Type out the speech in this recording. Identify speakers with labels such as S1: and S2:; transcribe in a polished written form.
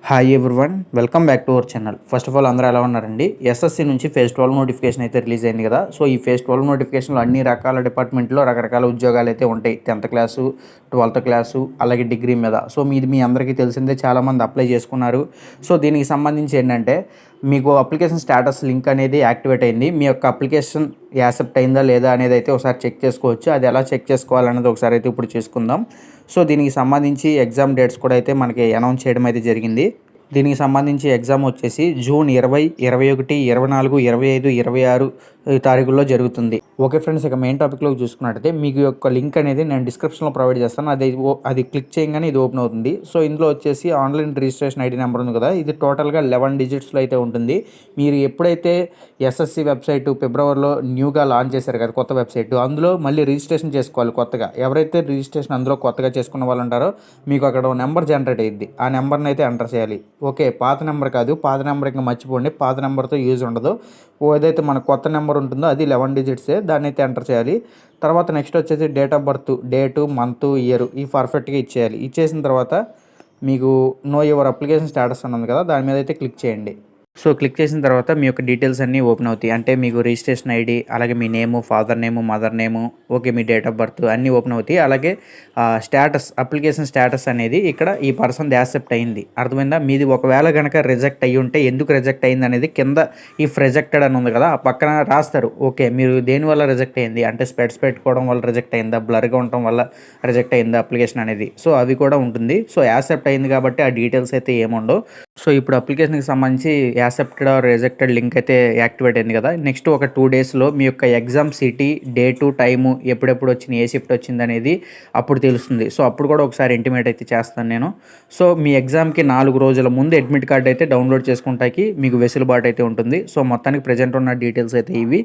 S1: Hi everyone, welcome back to our channel. First of all అందరూ ఎలా ఉన్నారండి? SSC నుంచి ఫేజ్ 12 నోటిఫికేషన్ అయితే రిలీజ్ అయింది కదా. సో ఈ ఫేజ్ 12 నోటిఫికేషన్లో అన్ని రకాల డిపార్ట్మెంట్లో రకరకాల ఉద్యోగాలు అయితే ఉంటాయి. 10th క్లాసు, 12th క్లాసు, అలాగే డిగ్రీ మీద. సో మీ అందరికీ తెలిసిందే, చాలామంది అప్లై చేసుకున్నారు. సో దీనికి సంబంధించి ఏంటంటే మీకు అప్లికేషన్ స్టేటస్ లింక్ అనేది యాక్టివేట్ అయింది. మీ యొక్క అప్లికేషన్ యాక్సెప్ట్ అయిందా లేదా అనేది అయితే ఒకసారి చెక్ చేసుకోవచ్చు. అది ఎలా చెక్ చేసుకోవాలనేది ఒకసారి అయితే ఇప్పుడు చేసుకుందాం. సో దీనికి సంబంధించి ఎగ్జామ్ డేట్స్ కూడా అయితే మనకి అనౌన్స్ చేయడం అయితే జరిగింది. దీనికి సంబంధించి ఎగ్జామ్ వచ్చేసి జూన్ 20, 21, 24, 25, 26 తారీఖుల్లో జరుగుతుంది. ఓకే ఫ్రెండ్స్, ఇక మెయిన్ టాపిక్లోకి చూసుకున్నట్టయితే మీకు యొక్క లింక్ అనేది నేను డిస్క్రిప్షన్లో ప్రొవైడ్ చేస్తాను. అది క్లిక్ చేయగానే ఇది ఓపెన్ అవుతుంది. సో ఇందులో వచ్చేసి ఆన్లైన్ రిజిస్ట్రేషన్ ఐడి నెంబర్ ఉంది కదా, ఇది టోటల్గా 11 డిజిట్స్లో అయితే ఉంటుంది. మీరు ఎప్పుడైతే ఎస్ఎస్సి వెబ్సైట్ ఫిబ్రవరిలో న్యూగా లాంచ్ చేశారు కదా, కొత్త వెబ్సైట్, అందులో మళ్ళీ రిజిస్ట్రేషన్ చేసుకోవాలి కొత్తగా. ఎవరైతే రిజిస్ట్రేషన్ అందులో కొత్తగా చేసుకున్న వాళ్ళు ఉంటారో మీకు అక్కడ నెంబర్ జనరేట్ అయ్యింది. ఆ నెంబర్ని అయితే ఎంటర్ చేయాలి. ఓకే, పాత నెంబర్ కాదు, పాత నెంబర్ ఇంకా మర్చిపోండి, పాత నెంబర్తో యూజ్ ఉండదు. ఏదైతే మన కొత్త నెంబర్ ఉంటుందో అది 11 డిజిట్సే, దాన్ని అయితే ఎంటర్ చేయాలి. తర్వాత నెక్స్ట్ వచ్చేసి date of birth, date, month, year ఈ పర్ఫెక్ట్గా ఇచ్చేయాలి. ఇచ్చేసిన తర్వాత మీకు నో యువర్ అప్లికేషన్ స్టేటస్ అని ఉంది కదా, దాని మీద అయితే క్లిక్ చేయండి. సో క్లిక్ చేసిన తర్వాత మీ యొక్క డీటెయిల్స్ అన్నీ ఓపెన్ అవుతాయి. అంటే మీకు రిజిస్ట్రేషన్ ఐడి, అలాగే మీ name, father name, mother name, okay, మీ డేట్ ఆఫ్ బర్త్ అన్నీ ఓపెన్ అవుతాయి. అలాగే స్టేటస్, అప్లికేషన్ స్టేటస్ అనేది ఇక్కడ ఈ పర్సన్ యాక్సెప్ట్ అయింది. అర్థమైందా? మీది ఒకవేళ కనుక రిజెక్ట్ అయ్యి ఉంటే ఎందుకు రిజెక్ట్ అయింది అనేది కింద ఇఫ్ రిజెక్టెడ్ అని ఉంది కదా, ఆ పక్కన రాస్తారు. ఓకే, మీరు దేనివల్ల రిజెక్ట్ అయింది అంటే స్పెట్స్ పెట్టుకోవడం వల్ల రిజెక్ట్ అయిందా, బ్లర్గా ఉండటం వల్ల రిజెక్ట్ అయిందా అప్లికేషన్ అనేది, సో అవి కూడా ఉంటుంది. సో యాక్సెప్ట్ అయింది కాబట్టి ఆ డీటెయిల్స్ అయితే ఏముండవు. సో ఇప్పుడు అప్లికేషన్కి సంబంధించి యాక్సెప్టెడ్ ఆర్ రిజెక్టెడ్ లింక్ అయితే యాక్టివేట్ అయింది కదా. నెక్స్ట్ ఒక 2 డేస్లో మీ యొక్క ఎగ్జామ్ సిటీ, డేటు, టైము, ఎప్పుడెప్పుడు వచ్చింది, ఏ షిఫ్ట్ వచ్చింది అనేది అప్పుడు తెలుస్తుంది. సో అప్పుడు కూడా ఒకసారి ఇంటిమేట్ అయితే చేస్తాను నేను. సో మీ ఎగ్జామ్కి 4 రోజుల ముందు అడ్మిట్ కార్డ్ అయితే డౌన్లోడ్ చేసుకుంటాకి మీకు వెసులుబాటు అయితే ఉంటుంది. సో మొత్తానికి ప్రజెంట్ ఉన్న డీటెయిల్స్ అయితే ఇవి.